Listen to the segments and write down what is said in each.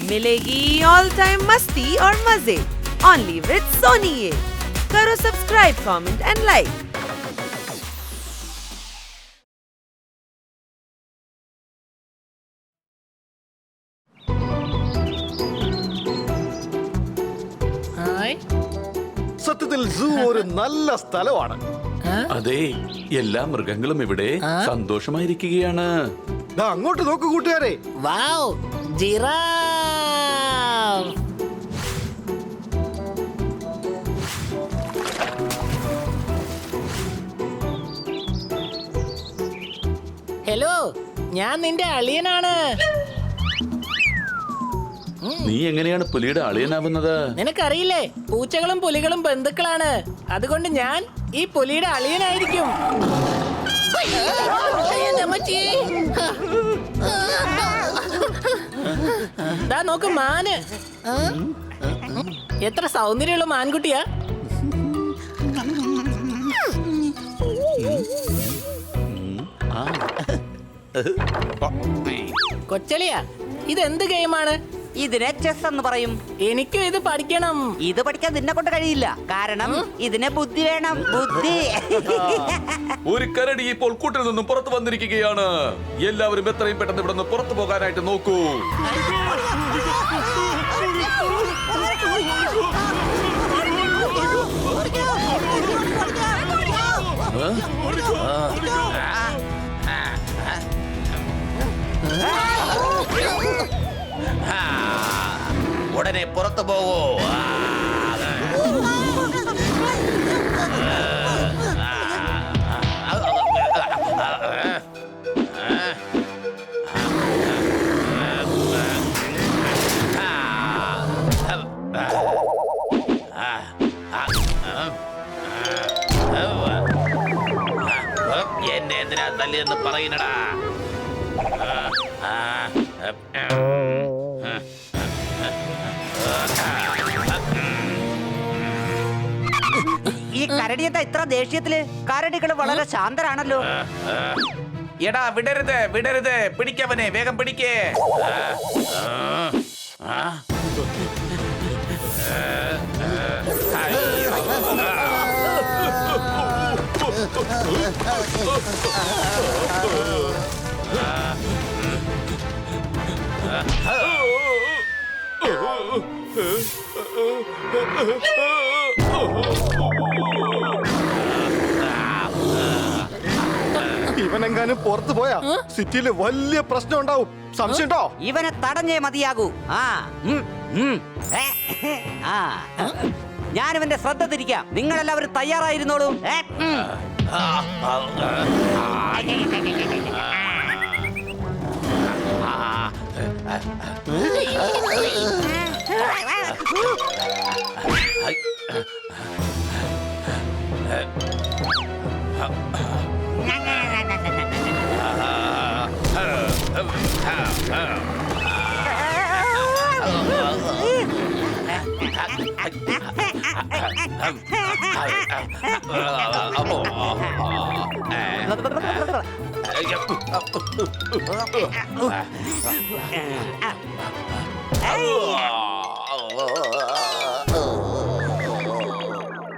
मिलेगी all time मस्ती और मजे ओनली विद सोनी ये। करो सब्सक्राइब, कमेंट एंड लाइक। സത്യത്തിൽ സൂ ഒരു നല്ല സ്ഥലമാണ്. അതെ, എല്ലാ മൃഗങ്ങളും ഇവിടെ സന്തോഷമായിരിക്കുകയാണ്. അങ്ങോട്ട് നോക്കൂ കൂട്ടുകാരെ. Wow, giraffe. ഹലോ, ഞാൻ നിന്റെ അളിയനാണ്. നീ എങ്ങനെയാണ് പുലിയുടെ അളിയനാവുന്നത്? നിനക്കറിയില്ലേ, പൂച്ചകളും പുലികളും ബന്ധുക്കളാണ്. അതുകൊണ്ട് ഞാൻ ഈ പുലിയുടെ അളിയനായിരിക്കും. ദാ നോക്ക്, മാന്. എത്ര സൗന്ദര്യമുള്ള മാൻകുട്ടിയാ. കൊച്ചളിയാ, ഇതെന്ത് ഗെയിമാണ്? ഇതിനെ ചെസ് എന്ന് പറയും. എനിക്കും ഇത് പഠിക്കണം. ഇത് പഠിക്കാൻ നിന്നെ കൊണ്ട് കഴിയില്ല, കാരണം ഇതിനെ ബുദ്ധി വേണം. ബുദ്ധി. ഒരു കരടി ഇപ്പോൾ കൂട്ടിൽ നിന്നും പുറത്തു വന്നിരിക്കുകയാണ്. എല്ലാവരും എത്രയും പെട്ടെന്ന് ഇവിടെ നിന്ന് പുറത്തു പോകാനായിട്ട് നോക്കൂ. ഉടനെ പുറത്തു പോകൂ. എന്നെ എന്തിനാ തല്ലിയെന്ന് പറയുന്നടാ. ഈ കരടിയെന്താ ഇത്ര ദേഷ്യത്തില്? കരടികൾ വളരെ ശാന്തരാണല്ലോ. എടാ, വിടരുത് വിടരുത്, പിടിക്കവനെ, വേഗം പിടിക്കേ. ഇവനെങ്ങാനും പുറത്തു പോയാ സിറ്റിയില് വലിയ പ്രശ്നം ഉണ്ടാവും. സംശയമുണ്ടോ? ഇവനെ തടഞ്ഞേ മതിയാകൂ. ഞാൻ ഇവന്റെ ശ്രദ്ധ തിരിക്കാം. നിങ്ങളെല്ലാവരും തയ്യാറായിരുന്നോളൂ.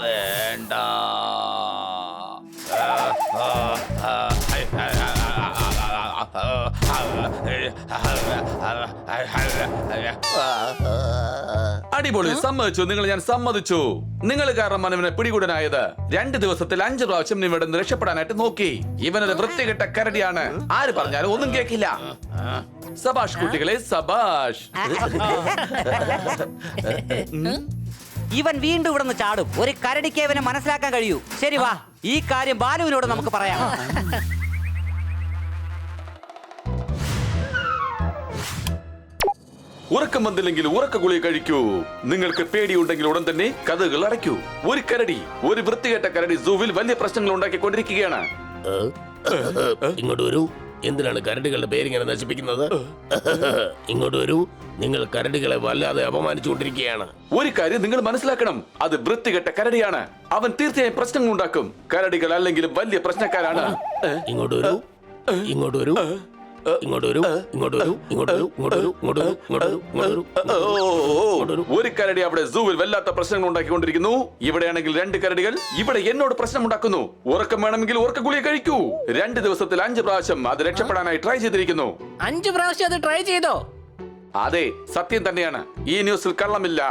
വേണ്ട. അടിപൊളി, സമ്മതിച്ചു. ഞാൻ സമ്മതിച്ചു. നിങ്ങൾ കാരണമാണ് ഇവനെ പിടികൂടനായത്. 2 ദിവസത്തിൽ 5 പ്രാവശ്യം ഇവിടെ നിന്ന് രക്ഷപ്പെടാനായിട്ട് നോക്കി. ഇവനൊരു വൃത്തികെട്ട കരടിയാണ്. ആര് പറഞ്ഞാലും ഒന്നും കേൾക്കില്ല. സബാഷ് കുട്ടികളെ, സബാഷ്. ഇവൻ വീണ്ടും ഇവിടെ നിന്ന് ചാടും. ഒരു കരടിക്ക് ഇവനെ മനസ്സിലാക്കാൻ കഴിയൂ. ശരി, വാ, ഈ കാര്യം ബാലുവിനോട് നമുക്ക് പറയാം. ഉറക്കം വന്നില്ലെങ്കിൽ ഉറക്ക ഗുളിക കഴിക്കൂ. നിങ്ങൾക്ക് പേടിയുണ്ടെങ്കിൽ ഉടൻ തന്നെ കഥകൾ അടയ്ക്കൂ. ഒരു കരടി, ഒരു വൃത്തികെട്ട കരടി സൂവിൽ വലിയ പ്രശ്നങ്ങൾ ഉണ്ടാക്കിക്കൊണ്ടിരിക്കുകയാണ്. ഇങ്ങോട്ട് വരൂ. എന്തിനാണ് കരടികളുടെ പേരിങ്ങനെ നശിപ്പിക്കുന്നത്? ഇങ്ങോട്ട് വരൂ. നിങ്ങൾ കരടികളെ വല്ലാതെ അപമാനിച്ചുകൊണ്ടിരിക്കുകയാണ്. ഒരു കാര്യം നിങ്ങൾ മനസ്സിലാക്കണം, അത് വൃത്തികെട്ട കരടിയാണ്. അവൻ തീർച്ചയായും പ്രശ്നങ്ങൾ ഉണ്ടാക്കും. കരടികൾ അല്ലെങ്കിലും വലിയ പ്രശ്നക്കാരാണ്. ഇങ്ങോട്ട് വരൂ. ഇങ്ങോട്ട് വരൂ. ഇങ്ങോട്ട് വരൂ, ഇങ്ങോട്ട് വരൂ, ഇങ്ങോട്ട് വരൂ, ഇങ്ങോട്ട് വരൂ, ഇങ്ങോട്ട് വരൂ, ഇങ്ങോട്ട് വരൂ, ഇങ്ങോട്ട് വരൂ, ഇങ്ങോട്ട് വരൂ. ഒരു കരടി അവിടെ സൂവിൽ വല്ലാത്ത പ്രശ്നങ്ങൾ ഉണ്ടാക്കിക്കൊണ്ടിരിക്കുന്നു. ഇവിടെയാണെങ്കിൽ 2 കരടികൾ ഇവിടെ എന്നോട് പ്രശ്നം ഉണ്ടാക്കുന്നു. ഉറക്കം വേണമെങ്കിൽ ഉറക്ക ഗുളിക കഴിക്കൂ. 2 ദിവസത്തിൽ 5 പ്രാവശ്യം അത് രക്ഷപ്പെടാനായി ട്രൈ ചെയ്തിരിക്കുന്നു. 5 പ്രാവശ്യം അത് ട്രൈ ചെയ്തോ? അതെ, സത്യം തന്നെയാണ്. ഈ ന്യൂസിൽ കള്ളമില്ല.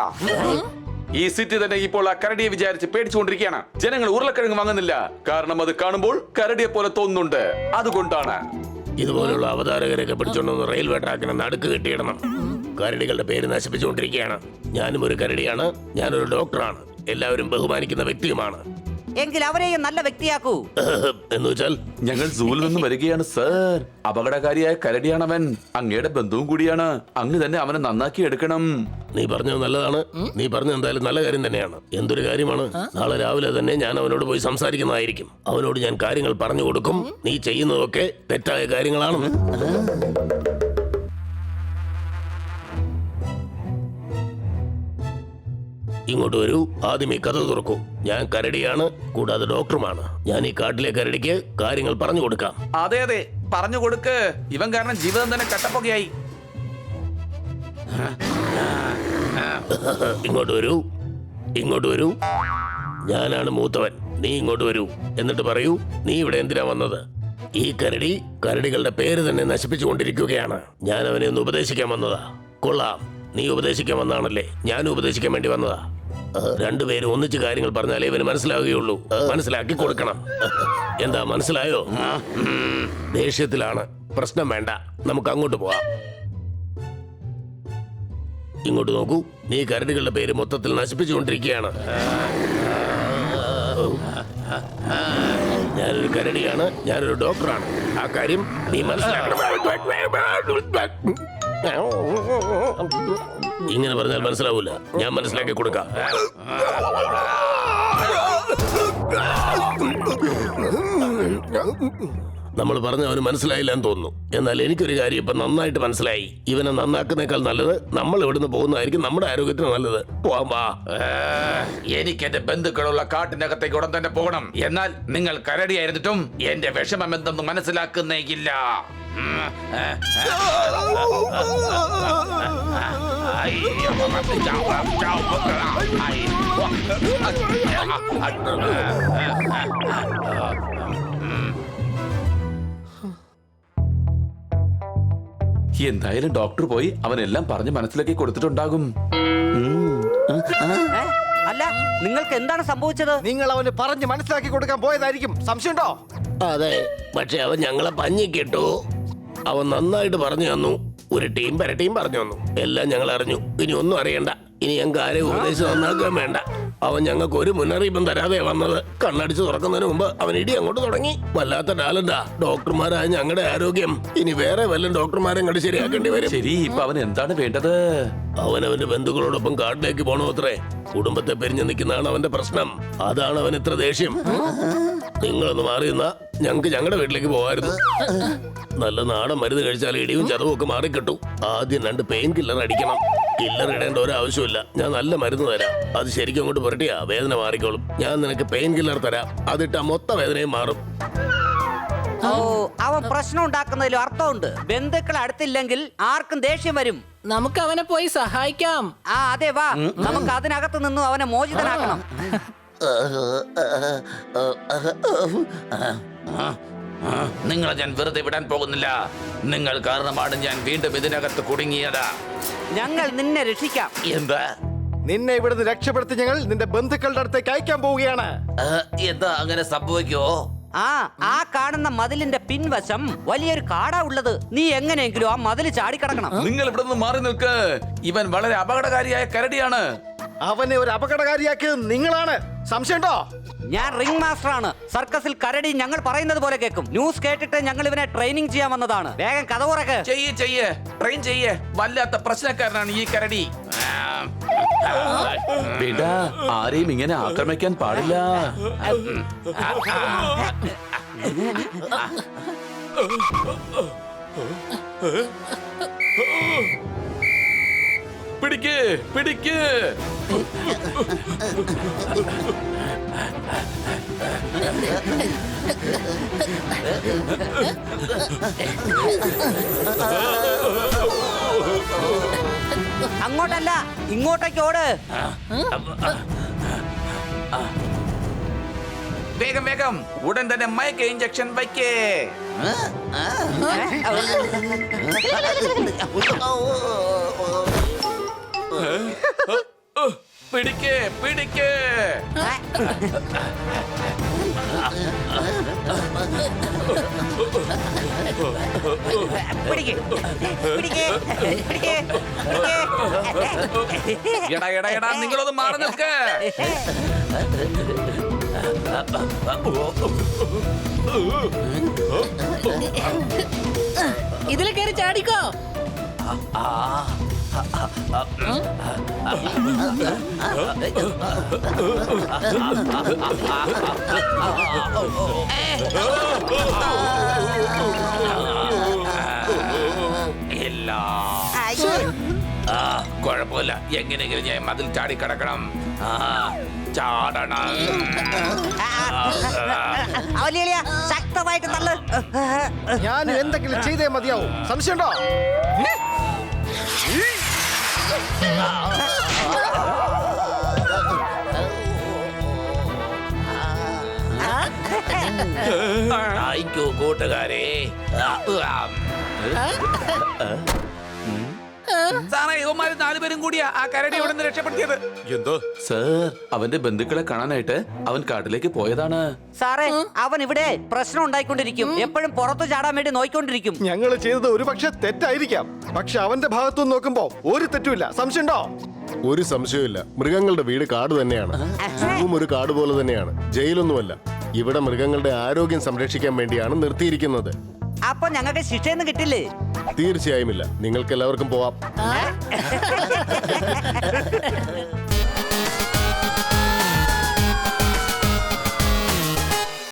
ഈ സിറ്റി തന്നെ ഇപ്പോൾ ആ കരടിയെ വിചാരിച്ച് പേടിച്ചുകൊണ്ടിരിക്കുകയാണ്. ജനങ്ങൾ ഉരുളക്കിഴങ്ങ് വാങ്ങുന്നില്ല, കാരണം അത് കാണുമ്പോൾ കരടിയെ പോലെ തോന്നുന്നുണ്ട്. അതുകൊണ്ടാണ്. ഇതുപോലുള്ള അവതാരകരെയൊക്കെ പിടിച്ചോണ്ടൊന്ന് റെയിൽവേ ട്രാക്കിന് നടുക്ക് കെട്ടിയിടണം. കരടികളുടെ പേര് നശിപ്പിച്ചുകൊണ്ടിരിക്കുകയാണ്. ഞാനും ഒരു കരടിയാണ്, ഞാനൊരു ഡോക്ടറാണ്, എല്ലാവരും ബഹുമാനിക്കുന്ന വ്യക്തിയുമാണ്. എങ്കിൽ അവരെയും നല്ല വ്യക്തിയാക്കൂ. എന്ന് വെച്ചാൽ ഞങ്ങൾ സൂവിൽ നിന്ന് വരികയാണ് സർ. അപകടകാരിയായ കരടിയാണവൻ. അങ്ങയുടെ ബന്ധുവും കൂടിയാണ്. അങ്ങ് തന്നെ അവനെ നന്നാക്കി എടുക്കണം. നീ പറഞ്ഞത് നല്ലതാണ്. നീ പറഞ്ഞത് എന്തായാലും നല്ല കാര്യം തന്നെയാണ്. എന്തൊരു കാര്യമാണ്. നാളെ രാവിലെ തന്നെ ഞാൻ അവനോട് പോയി സംസാരിക്കുന്നതായിരിക്കും. അവനോട് ഞാൻ കാര്യങ്ങൾ പറഞ്ഞു കൊടുക്കും. നീ ചെയ്യുന്നതൊക്കെ തെറ്റായ കാര്യങ്ങളാണെന്ന്. ഇങ്ങോട്ട് വരൂ. ആദ്യം ഈ കഥ തുറക്കൂ. ഞാൻ കരടിയാണ്, കൂടാതെ ഡോക്ടറുമാണ്. ഞാൻ ഈ കാട്ടിലെ കരടിക്ക് കാര്യങ്ങൾ പറഞ്ഞു കൊടുക്കാം. അതെ അതെ, പറഞ്ഞു കൊടുക്ക്. ഇവൻ കാരണം ജീവിതം തന്നെ കട്ടപ്പൊക്കെയായി. ഇങ്ങോട്ട് വരൂ, ഇങ്ങോട്ട് വരൂ. ഞാനാണ് മൂത്തവൻ. നീ ഇങ്ങോട്ട് വരൂ. എന്നിട്ട് പറയൂ, നീ ഇവിടെ എന്തിനാ വന്നത്? ഈ കരടി കരടികളുടെ പേര് തന്നെ നശിപ്പിച്ചുകൊണ്ടിരിക്കുകയാണ്. ഞാൻ അവനെ ഒന്ന് ഉപദേശിക്കാൻ വന്നതാ. കൊള്ളാം, നീ ഉപദേശിക്കാൻ വന്നാണല്ലേ. ഞാൻ ഉപദേശിക്കാൻ വേണ്ടി വന്നതാ. രണ്ടുപേരും ഒന്നിച്ച് കാര്യങ്ങൾ പറഞ്ഞാലേ ഇവന് മനസ്സിലാവുകയുള്ളൂ. മനസ്സിലാക്കി കൊടുക്കണം. എന്താ, മനസ്സിലായോ? ദേഷ്യത്തിലാണ്. പ്രശ്നം വേണ്ട, നമുക്ക് അങ്ങോട്ട് പോവാം. ഇങ്ങോട്ട് നോക്കൂ. നീ കരടികളുടെ പേര് മൊത്തത്തിൽ നശിപ്പിച്ചുകൊണ്ടിരിക്കുകയാണ്. ഞാനൊരു കരടിയാണ്, ഞാനൊരു ഡോക്ടറാണ്. ആ കാര്യം നീ മനസ്സിലാക്കണം. ഇങ്ങനെ പറഞ്ഞാൽ മനസ്സിലാവൂല. ഞാൻ മനസ്സിലാക്കി കൊടുക്കാം. നമ്മൾ പറഞ്ഞ അവന് മനസ്സിലായില്ല എന്ന് തോന്നുന്നു. എന്നാൽ എനിക്കൊരു കാര്യം ഇപ്പൊ നന്നായിട്ട് മനസ്സിലായി. ഇവനെ നന്നാക്കുന്നേക്കാൾ നല്ലത് നമ്മൾ ഇവിടുന്ന് പോകുന്നതായിരിക്കും നമ്മുടെ ആരോഗ്യത്തിന് നല്ലത്. പോവാം, വാ. എനിക്ക് എന്റെ ബന്ധുക്കളുള്ള കാട്ടിനകത്തേക്ക് ഉടൻ തന്നെ പോകണം. എന്നാൽ നിങ്ങൾ കരടിയായിരുന്നിട്ടും എന്റെ വിഷമം എന്തെന്ന് മനസ്സിലാക്കുന്നേക്കില്ല. എന്തായാലും ഡോക്ടർ പോയി അവനെല്ലാം പറഞ്ഞ് മനസ്സിലാക്കി കൊടുത്തിട്ടുണ്ടാകും. അല്ല, നിങ്ങൾക്ക് എന്താണ് സംഭവിച്ചത്? നിങ്ങൾ അവന് പറഞ്ഞ് മനസ്സിലാക്കി കൊടുക്കാൻ പോയതായിരിക്കും. സംശയമുണ്ടോ? അതെ, പക്ഷെ അവൻ ഞങ്ങളെ പഞ്ഞിക്കിട്ടു. അവൻ നന്നായിട്ട് പറഞ്ഞു തന്നു. ഒരു ടീം പരട്ടിയും പറഞ്ഞു തന്നു. എല്ലാം ഞങ്ങൾ അറിഞ്ഞു. ഇനി ഒന്നും അറിയണ്ട. ഇനി ഞങ്ങൾക്ക് ആരെയും ഉപദേശിച്ച് നന്നാക്കാൻ വേണ്ട. അവൻ ഞങ്ങൾക്ക് ഒരു മുന്നറിയിപ്പും തരാതെ വന്നത്. കണ്ണടിച്ച് തുറക്കുന്നതിന് മുമ്പ് അവൻ ഇടി അങ്ങോട്ട് തുടങ്ങി. വല്ലാത്ത ടാലന്റാ. ഡോക്ടർമാരായ ഞങ്ങളുടെ ആരോഗ്യം ഇനി വേറെ വല്ല ഡോക്ടർമാരെ കണ്ട് ശരിയാക്കേണ്ടി വരും. ശരി, ഇപ്പൊ അവൻ എന്താണ് വേണ്ടത്? അവൻ അവന്റെ ബന്ധുക്കളോടൊപ്പം കാട്ടിലേക്ക് പോണോ അത്രേ. കുടുംബത്തെ പിരിഞ്ഞു നിൽക്കുന്നതാണ് അവന്റെ പ്രശ്നം. അതാണ് അവൻ ഇത്ര ദേഷ്യം. നിങ്ങളൊന്ന് മാറിയെന്നാ ഞങ്ങൾക്ക് ഞങ്ങളുടെ വീട്ടിലേക്ക് പോകായിരുന്നു. നല്ല നാടൻ മരുന്ന് കഴിച്ചാൽ ഇടിയും ചതവും ഒക്കെ മാറിക്കിട്ടു. ആദ്യം 2 പെയിൻ കില്ലർ അടിക്കണം. കില്ലർ ഇടേണ്ട ഒരു ആവശ്യമില്ല. ഞാൻ നല്ല മരുന്ന് തരാം. അത് ശരിക്കും അങ്ങോട്ട് പുരട്ടിയാ വേദന മാറിക്കോളും. ഞാൻ നിനക്ക് പെയിൻ കില്ലർ തരാം. അതിട്ടാ മൊത്ത വേദനയും മാറും. ഓ, അവൻ പ്രശ്നം ഉണ്ടാക്കുന്നതിലും അർത്ഥമുണ്ട്. ബന്ധുക്കൾ അടുത്തില്ലെങ്കിൽ ആർക്കും ദേഷ്യം വരും. നമുക്ക് അവനെ പോയി സഹായിക്കാം. ആ അതെ, വാ. നമുക്ക് അതിനകത്ത് നിന്നും അവനെ മോചിതനാക്കണം. നിങ്ങളെ ഞാൻ വെറുതെ വിടാൻ പോകുന്നില്ല. നിങ്ങൾ കാരണമാണ് ഞാൻ വീണ്ടും ഇതിനകത്ത് കുടുങ്ങിയത്. ഞങ്ങൾ നിന്നെ രക്ഷിക്കാം. എന്താ? നിന്നെ ഇവിടുന്ന് രക്ഷപ്പെടുത്തി ഞങ്ങൾ നിന്റെ ബന്ധുക്കളുടെ അടുത്തേക്ക് അയക്കാൻ പോവുകയാണ്. എന്താ അങ്ങനെ സംഭവിക്കുവോ? ആ കാണുന്ന മതിലിന്റെ പിൻവശം വലിയൊരു കാടാ ഉള്ളത്. നീ എങ്ങനെയെങ്കിലും ആ മതില് ചാടിക്കടക്കണം. നിങ്ങൾ ഇവിടെ നിന്ന് മാറി നിൽക്ക്. ഇവൻ വളരെ അപകടകാരിയായ കരടിയാണ്. അവനെ ഒരു അപകടകാരിയാക്കിയത് നിങ്ങളാണ്. സംശയമുണ്ടോ? ഞാൻ റിംഗ് മാസ്റ്റർ ആണ്. സർക്കസിൽ കരടി ഞങ്ങൾ പറയുന്നത് പോലെ കേൾക്കും. ന്യൂസ് കേട്ടിട്ട് ഞങ്ങൾ ഇവനെ ട്രെയിനിങ് ചെയ്യാൻ വന്നതാണ്. വേഗം കഥ തുറക്ക്. ചെയ്യേ ട്രെയിൻ ചെയ്യേ. വല്ലാത്ത പ്രശ്നക്കാരനാണ് ഈ കരടി. വേണ്ട, ആരെയും ഇങ്ങനെ ആക്രമിക്കാൻ പാടില്ല. പിടിക്ക് പിടിക്ക്. അങ്ങോട്ടല്ല, ഇങ്ങോട്ടേക്ക് ഓട്. വേഗം വേഗം ഉടൻ തന്നെ മയക്ക ഇഞ്ചക്ഷൻ വയ്ക്കേ. പിടിക്ക് പിടിക്ക്. പിടിക്ക്, പിടിക്ക്, പിടിക്ക്, പിടിക്ക്. എടാ എടാ എടാ നിങ്ങളൊന്ന് മാറി നിൽക്ക്. ഇതിൽ കയറി ചാടിക്കോ. അയ്യോ. കുഴപ്പമില്ല, എങ്ങനെയെങ്കിലും ഞാൻ മതിൽ ചാടി കിടക്കണം. ചാടണം. അവലിയ ശക്തമായിട്ട് തള്ളു. ഞാൻ എന്തെങ്കിലും ചെയ്തേ മതിയാവും. സംശയമുണ്ടോ? ആയിക്കോ കൂട്ടുകാരെ. സാറേ ഇവന്മാര് 4 പേരും കൂടിയാ ആ കരടി ഇവിടെ നിന്ന് രക്ഷപ്പെടുത്തിയത്. എന്തോ സർ, അവന്റെ ബന്ധുക്കളെ കാണാനായിട്ട് അവൻ കാട്ടിലേക്ക് പോയതാണ്. സാറേ, അവൻ ഇവിടെ പ്രശ്നം ഉണ്ടായിക്കൊണ്ടിരിക്കും. എപ്പോഴും പുറത്തു ചാടാൻ വേണ്ടി നോയിക്കൊണ്ടിരിക്കും. ഞങ്ങൾ ചെയ്തത് ഒരു പക്ഷെ തെറ്റായിരിക്കാം. പക്ഷെ അവന്റെ ഭാഗത്തുനിന്ന് നോക്കുമ്പോ ഒരു തെറ്റുമില്ല. സംശയമുണ്ടോ? ഒരു സംശയമില്ല. മൃഗങ്ങളുടെ വീട് കാട് തന്നെയാണ്. സൂവും ഒരു കാട് പോലെ തന്നെയാണ്, ജയിലൊന്നുമല്ല. ഇവിടെ മൃഗങ്ങളുടെ ആരോഗ്യം സംരക്ഷിക്കാൻ വേണ്ടിയാണ് നിർത്തിയിരിക്കുന്നത്. അപ്പൊ ഞങ്ങൾക്ക് ശിക്ഷയൊന്നും കിട്ടില്ലേ? തീർച്ചയായും ഇല്ല. നിങ്ങൾക്ക് എല്ലാവർക്കും പോവാം.